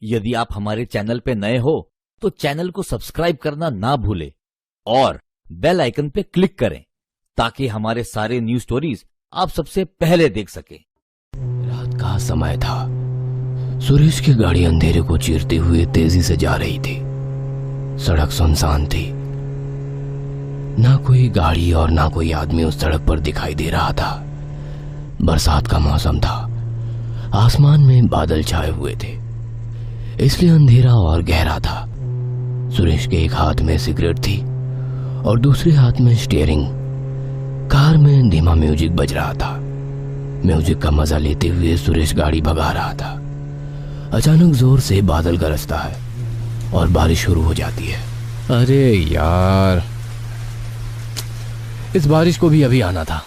यदि आप हमारे चैनल पे नए हो तो चैनल को सब्सक्राइब करना ना भूलें और बेल आइकन पे क्लिक करें ताकि हमारे सारे न्यूज स्टोरीज आप सबसे पहले देख सकें। रात का समय था। सुरेश की गाड़ी अंधेरे को चीरते हुए तेजी से जा रही थी। सड़क सुनसान थी। ना कोई गाड़ी और ना कोई आदमी उस सड़क पर दिखाई दे रहा था। बरसात का मौसम था। आसमान में बादल छाए हुए थे, इसलिए अंधेरा और गहरा था। सुरेश के एक हाथ में सिगरेट थी और दूसरे हाथ में स्टीयरिंग। कार में धीमा म्यूजिक बज रहा था। म्यूजिक का मजा लेते हुए सुरेश गाड़ी भगा रहा था। अचानक जोर से बादल गरजता है और बारिश शुरू हो जाती है। अरे यार, इस बारिश को भी अभी आना था।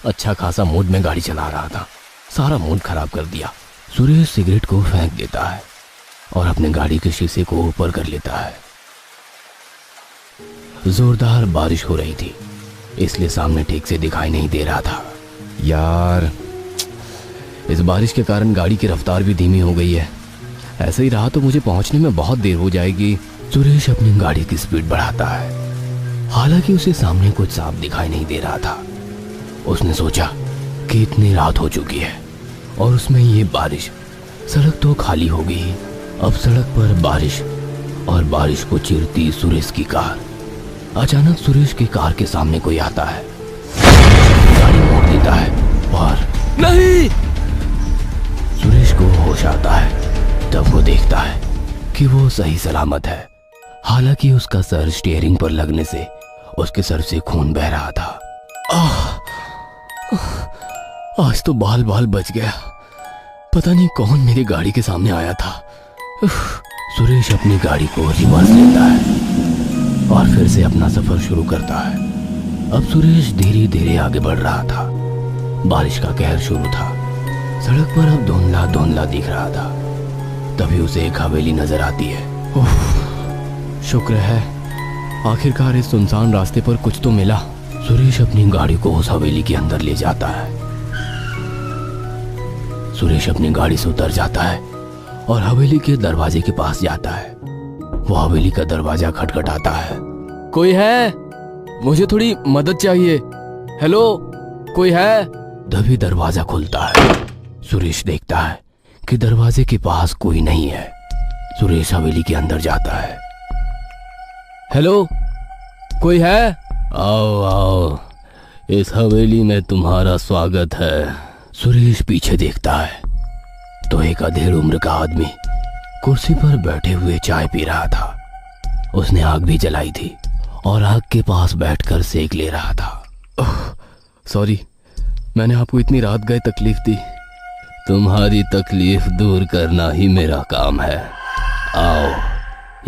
अच्छा खासा मूड में गाड़ी चला रहा था, सारा मूड खराब कर दिया। सुरेश सिगरेट को फेंक देता है और अपने गाड़ी के शीशे को ऊपर कर लेता है। जोरदार बारिश हो रही थी, इसलिए सामने ठीक से दिखाई नहीं दे रहा था। यार, इस बारिश के कारण गाड़ी की रफ्तार भी धीमी हो गई है। ऐसे ही रहा तो मुझे पहुंचने में बहुत देर हो जाएगी। सुरेश अपनी गाड़ी की स्पीड बढ़ाता है। हालांकि उसे सामने कुछ साफ दिखाई नहीं दे रहा था। उसने सोचा कि इतनी रात हो चुकी है और उसमें ये बारिश, सड़क तो खाली हो गई। अब सड़क पर बारिश और बारिश को चीरती सुरेश की कार। अचानक सुरेश की कार के सामने कोई आता है। गाड़ी मोड़ देता है और नहीं! सुरेश को होश आता है। तब वो देखता है कि वो सही सलामत है। हालांकि उसका सर स्टीयरिंग पर लगने से उसके सर से खून बह रहा था। आज तो बाल बाल बच गया। पता नहीं कौन मेरी गाड़ी के सामने आया था। सुरेश अपनी गाड़ी को रिवर्स लेता है और फिर से अपना सफर शुरू करता है। अब सुरेश धीरे धीरे आगे बढ़ रहा था। बारिश का कहर शुरू था। सड़क पर अब धुंधला धुंधला दिख रहा था। तभी उसे एक हवेली नजर आती है। शुक्र है, आखिरकार इस सुनसान रास्ते पर कुछ तो मिला। सुरेश अपनी गाड़ी को उस हवेली के अंदर ले जाता है। सुरेश अपनी गाड़ी से उतर जाता है और हवेली के दरवाजे के पास जाता है। वो हवेली का दरवाजा खटखटाता है। कोई है? मुझे थोड़ी मदद चाहिए। हेलो, कोई है? तभी दरवाजा खुलता है। सुरेश देखता है कि दरवाजे के पास कोई नहीं है। सुरेश हवेली के अंदर जाता है। हेलो, कोई है? आओ आओ, इस हवेली में तुम्हारा स्वागत है। सुरेश पीछे देखता है तो एक अधेड़ उम्र का आदमी कुर्सी पर बैठे हुए चाय पी रहा था। उसने आग भी जलाई थी और आग के पास बैठकर सेक ले रहा था। सॉरी, मैंने आपको इतनी रात गए तकलीफ दी। तुम्हारी तकलीफ दूर करना ही मेरा काम है। आओ,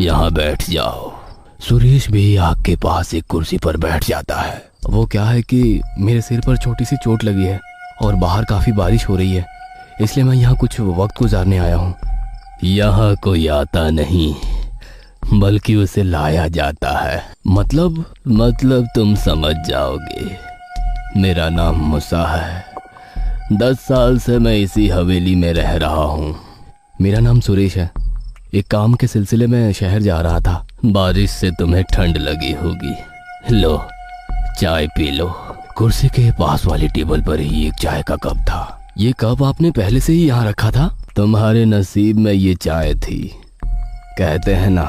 यहाँ बैठ जाओ। सुरेश भी आग के पास एक कुर्सी पर बैठ जाता है। वो क्या है कि मेरे सिर पर छोटी सी चोट लगी है और बाहर काफी बारिश हो रही है, इसलिए मैं यहाँ कुछ वक्त गुजारने आया हूँ। यहाँ कोई आता नहीं, बल्कि उसे लाया जाता है। मतलब तुम समझ जाओगे। मेरा नाम मूसा है। 10 साल से मैं इसी हवेली में रह रहा हूँ। मेरा नाम सुरेश है। एक काम के सिलसिले में शहर जा रहा था। बारिश से तुम्हें ठंड लगी होगी। लो, चाय पी लो। कुर्सी के पास वाली टेबल पर ही एक चाय का कप था। ये कप आपने पहले से ही यहाँ रखा था? तुम्हारे नसीब में ये चाय थी। कहते हैं ना,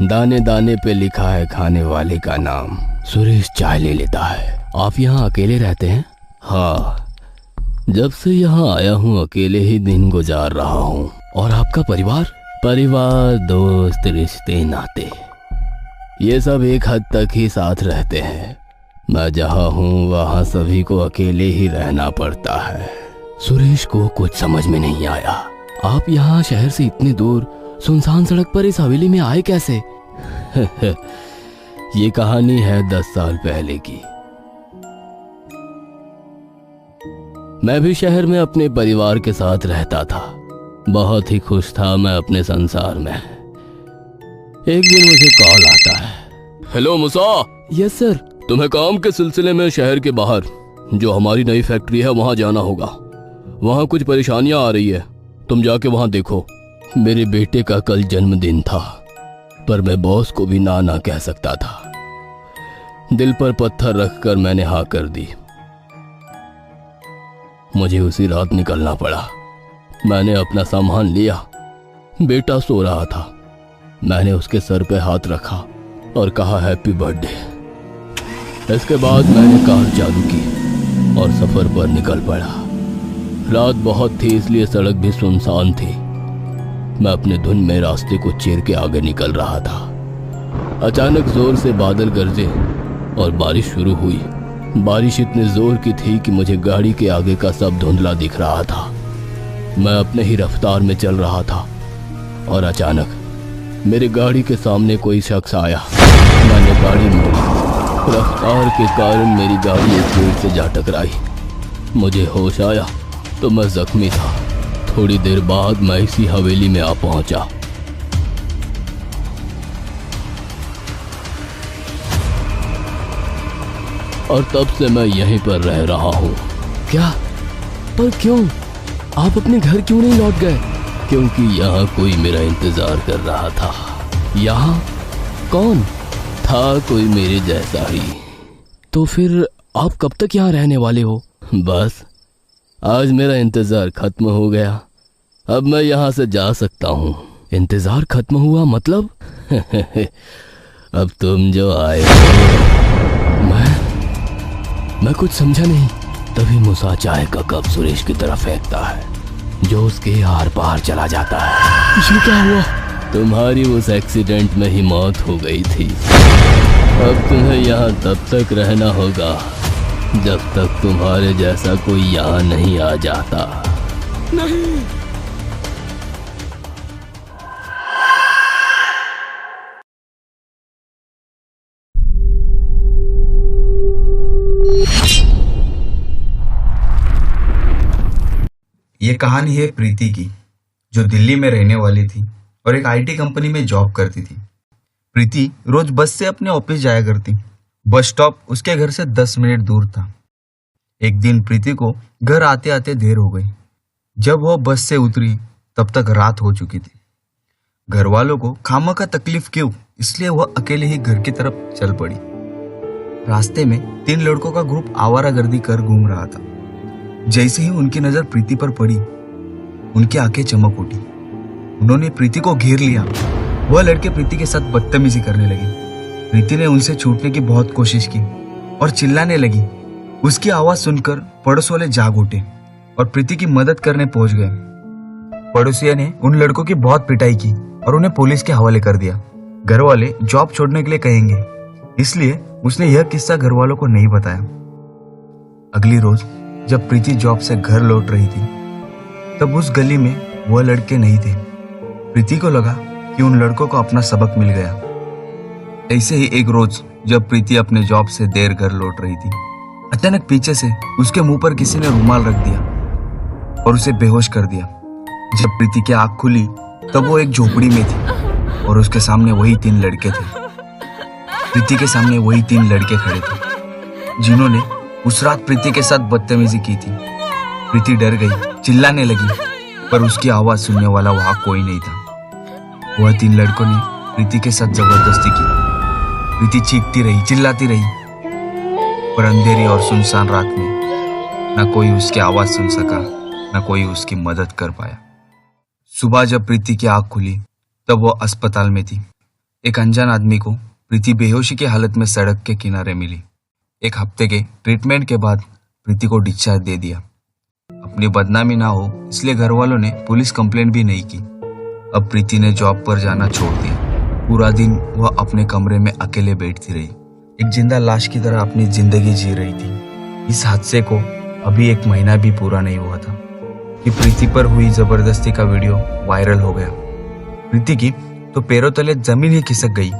दाने दाने पे लिखा है खाने वाले का नाम। सुरेश चाय ले लेता है। आप यहाँ अकेले रहते हैं? हाँ, जब से यहाँ आया हूँ अकेले ही दिन गुजार रहा हूँ। और आपका परिवार? परिवार, दोस्त, रिश्ते, नाते, ये सब एक हद तक ही साथ रहते हैं। मैं जहाँ हूँ वहाँ सभी को अकेले ही रहना पड़ता है। सुरेश को कुछ समझ में नहीं आया। आप यहाँ शहर से इतनी दूर सुनसान सड़क पर इस हवेली में आए कैसे? ये कहानी है 10 साल पहले की। मैं भी शहर में अपने परिवार के साथ रहता था। बहुत ही खुश था मैं अपने संसार में। एक दिन मुझे कॉल आता है। हेलो मूसा। Yes sir. तुम्हें काम के सिलसिले में शहर के बाहर जो हमारी नई फैक्ट्री है वहां जाना होगा। वहां कुछ परेशानियां आ रही है, तुम जाके वहां देखो। मेरे बेटे का कल जन्मदिन था, पर मैं बॉस को भी ना ना कह सकता था। दिल पर पत्थर रखकर मैंने हाँ कर दी। मुझे उसी रात निकलना पड़ा। मैंने अपना सामान लिया। बेटा सो रहा था। मैंने उसके सर पे हाथ रखा और कहा हैप्पी बर्थडे। इसके बाद मैंने कार चालू की और सफर पर निकल पड़ा। रात बहुत थी, इसलिए सड़क भी सुनसान थी। मैं अपने धुन में रास्ते को चीर के आगे निकल रहा था। अचानक जोर से बादल गरजे और बारिश शुरू हुई। बारिश इतनी जोर की थी कि मुझे गाड़ी के आगे का सब धुंधला दिख रहा था। मैं अपने ही रफ्तार में चल रहा था और अचानक मेरी गाड़ी के सामने कोई शख्स आया। मैंने गाड़ी मोड़ी। रफ्तार के कारण मेरी गाड़ी एक पेड़ से जा टकराई। मुझे होश आया तो मैं जख्मी था। थोड़ी देर बाद मैं इसी हवेली में आ पहुंचा। और तब से मैं यहीं पर रह रहा हूँ। क्या? पर क्यों? आप अपने घर क्यों नहीं लौट गए? क्योंकि यहाँ कोई मेरा इंतजार कर रहा था। यहाँ? कौन? था कोई मेरे जैसा ही। तो फिर आप कब तक यहाँ रहने वाले हो? बस आज मेरा इंतजार खत्म हो गया। अब मैं यहाँ से जा सकता हूँ। इंतजार खत्म हुआ मतलब? अब तुम जो आए हो। मैं कुछ समझा नहीं। तभी मूसा चाय का कप सुरेश की तरफ फेंकता है, जो उसके आर पार चला जाता है। ये क्या हुआ? तुम्हारी उस एक्सीडेंट में ही मौत हो गई थी। अब तुम्हें यहाँ तब तक रहना होगा जब तक तुम्हारे जैसा कोई यहाँ नहीं आ जाता। नहीं। ये कहानी है प्रीति की, जो दिल्ली में रहने वाली थी और एक आईटी कंपनी में जॉब करती थी। प्रीति रोज बस से अपने ऑफिस जाया करती। बस स्टॉप उसके घर से 10 मिनट दूर था। एक दिन प्रीति को घर आते आते देर हो गई। जब वह बस से उतरी तब तक रात हो चुकी थी। घर वालों को खामखा तकलीफ क्यों, इसलिए वह अकेले ही घर की तरफ चल पड़ी। रास्ते में 3 लड़कों का ग्रुप आवारागर्दी कर घूम रहा था। जैसे ही उनकी नजर प्रीति पर पड़ी, उनकी आंखें चमक उठी। उन्होंने प्रीति को घेर लिया। वह लड़के प्रीति के साथ बदतमीजी करने लगे। प्रीति ने उनसे छूटने की बहुत कोशिश की और चिल्लाने लगी। उसकी आवाज सुनकर पड़ोस वाले जाग उठे और प्रीति की मदद करने पहुंच गए। पड़ोसिया ने उन लड़कों की बहुत पिटाई की और उन्हें पुलिस के हवाले कर दिया। घर वाले जॉब छोड़ने के लिए कहेंगे, इसलिए उसने यह किस्सा घर वालों को नहीं बताया। अगली रोज जब प्रीति जॉब से घर लौट रही थी, तब उस गली में वह लड़के नहीं थे। प्रीति को लगा कि उन लड़कों को अपना सबक मिल गया। ऐसे ही एक रोज जब प्रीति अपने जॉब से देर घर लौट रही थी, अचानक पीछे से उसके मुंह पर किसी ने रुमाल रख दिया और उसे बेहोश कर दिया। जब प्रीति की आंख खुली तब वो एक झोपड़ी में थी और उसके सामने वही 3 लड़के थे। प्रीति के सामने वही 3 लड़के खड़े थे जिन्होंने उस रात प्रीति के साथ बदतमीजी की थी। प्रीति डर गई, चिल्लाने लगी, पर उसकी आवाज सुनने वाला वहां कोई नहीं था। वह 3 लड़कों ने प्रीति के साथ जबरदस्ती की। प्रीति चीखती रही, चिल्लाती रही, पर अंधेरी और सुनसान रात में न कोई उसकी आवाज सुन सका, न कोई उसकी मदद कर पाया। सुबह जब प्रीति की आंख खुली तब वह अस्पताल में थी। एक अनजान आदमी को प्रीति बेहोशी की हालत में सड़क के किनारे मिली। एक हफ्ते के ट्रीटमेंट के बाद प्रीति को डिस्चार्ज दे दिया। अपनी बदनामी ना हो इसलिए घर वालों ने पुलिस कंप्लेंट भी नहीं की। अब प्रीति ने जॉब पर जाना छोड़ दिया। पूरा दिन वह अपने कमरे में अकेले बैठती रही, एक जिंदा लाश की तरह अपनी जिंदगी जी रही थी। इस हादसे को अभी 1 महीना भी पूरा नहीं हुआ था कि प्रीति पर हुई जबरदस्ती का वीडियो वायरल हो गया। प्रीति की तो पैरों तले जमीन ही खिसक गई।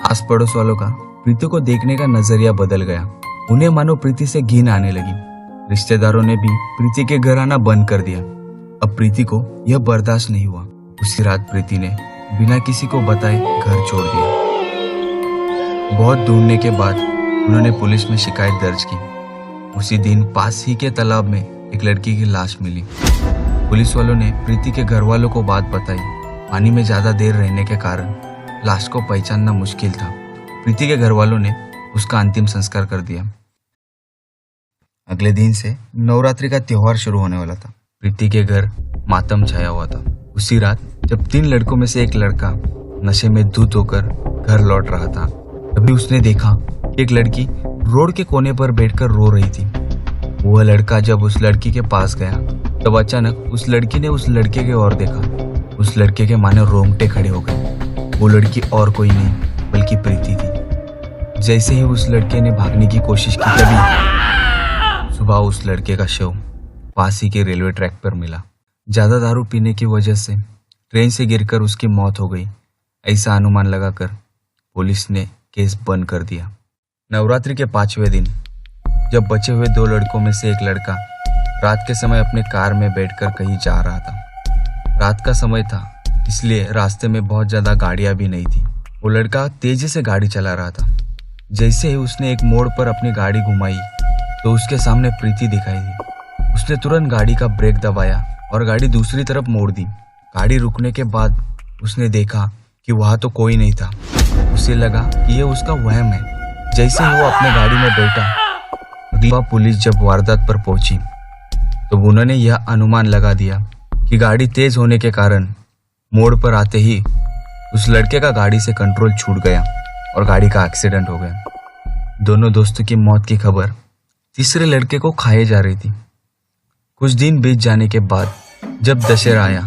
आस पड़ोस वालों का प्रीति को देखने का नजरिया बदल गया। उन्हें मानो प्रीति से घिन आने लगी। रिश्तेदारों ने भी प्रीति के घर आना बंद कर दिया। अब प्रीति को यह बर्दाश्त नहीं हुआ। उसी रात प्रीति ने बिना किसी को बताए घर छोड़ दिया। बहुत ढूंढने के बाद उन्होंने पुलिस में शिकायत दर्ज की। उसी दिन पास ही के तालाब में एक लड़की की लाश मिली। पुलिस वालों ने प्रीति के घर वालों को बात बताई। पानी में ज्यादा देर रहने के कारण लाश को पहचानना मुश्किल था। प्रीति के घर वालों ने उसका अंतिम संस्कार कर दिया। अगले दिन से नवरात्रि का त्योहार शुरू होने वाला था। प्रीति के घर मातम छाया हुआ था। उसी रात जब 3 लड़कों में से एक लड़का नशे में धुत होकर घर लौट रहा था, तभी उसने देखा कि एक लड़की रोड के कोने पर बैठकर रो रही थी। वह लड़का जब उस लड़की के पास गया तब अचानक उस लड़की ने उस लड़के की ओर देखा। उस लड़के के मानो रोंगटे खड़े हो गए। वो लड़की और कोई नहीं बल्कि प्रीति थी। जैसे ही उस लड़के ने भागने की कोशिश की तभी सुबह उस लड़के का शव पास ही के रेलवे ट्रैक पर मिला। ज्यादा दारू पीने की वजह से ट्रेन से गिरकर उसकी मौत हो गई, ऐसा अनुमान लगाकर पुलिस ने केस बंद कर दिया। नवरात्रि के 5वें दिन जब बचे हुए 2 लड़कों में से एक लड़का रात के समय अपने कार में बैठकर कहीं जा रहा था। रात का समय था, इसलिए रास्ते में बहुत ज्यादा गाड़ियां भी नहीं थी। वो लड़का तेजी से गाड़ी चला रहा था। जैसे ही उसने एक मोड़ पर अपनी गाड़ी घुमाई तो उसके सामने प्रीति दिखाई दी। उसने तुरंत गाड़ी का ब्रेक दबाया और गाड़ी दूसरी तरफ मोड़ दी। गाड़ी रुकने के बाद उसने देखा कि वहां तो कोई नहीं था। उसे लगा कि यह उसका वहम है। जैसे ही वो अपने गाड़ी में बैठा, अगली बार पुलिस जब वारदात पर पहुंची तो उन्होंने यह अनुमान लगा दिया कि गाड़ी तेज होने के कारण मोड़ पर आते ही उस लड़के का गाड़ी से कंट्रोल छूट गया और गाड़ी का एक्सीडेंट हो गया। दोनों दोस्तों की मौत की खबर तीसरे लड़के को खाए जा रही थी। कुछ दिन बीत जाने के बाद जब दशहरा आया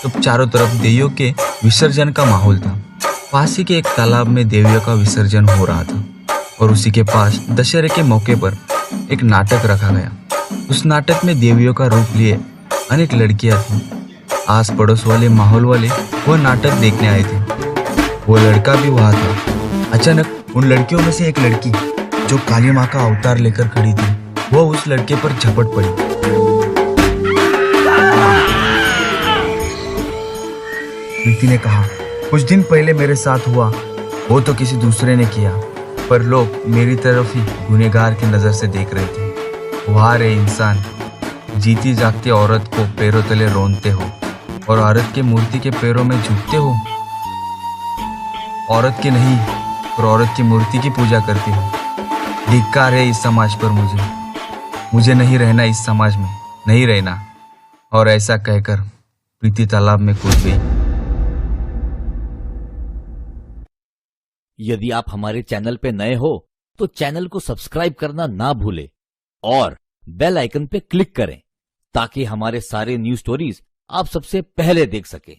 तो चारों तरफ देवियों के विसर्जन का माहौल था। पास ही के एक तालाब में देवियों का विसर्जन हो रहा था और उसी के पास दशहरे के मौके पर एक नाटक रखा गया। उस नाटक में देवियों का रूप लिए अनेक लड़कियां थीं। आस पड़ोस वाले माहौल वाले वह नाटक देखने आए थे। वो लड़का भी वहां था। अचानक उन लड़कियों में से एक लड़की जो काली माँ का अवतार लेकर खड़ी थी, वह उस लड़के पर झपट पड़ी। प्रीति ने कहा, कुछ दिन पहले मेरे साथ हुआ वो तो किसी दूसरे ने किया, पर लोग मेरी तरफ ही गुनहगार की नजर से देख रहे थे। वाह रे इंसान, जीती जागती औरत को पैरों तले रोनते हो और औरत की मूर्ति के पैरों में झुकते हो। औरत की नहीं पर औरत की मूर्ति की पूजा करती हो। धिक्कार है इस समाज पर। मुझे नहीं रहना इस समाज में, नहीं रहना। और ऐसा कहकर प्रीति तालाब में कूद गई। यदि आप हमारे चैनल पे नए हो तो चैनल को सब्सक्राइब करना ना भूलें और बेल आइकन पे क्लिक करें ताकि हमारे सारे न्यूज स्टोरीज आप सबसे पहले देख सकें।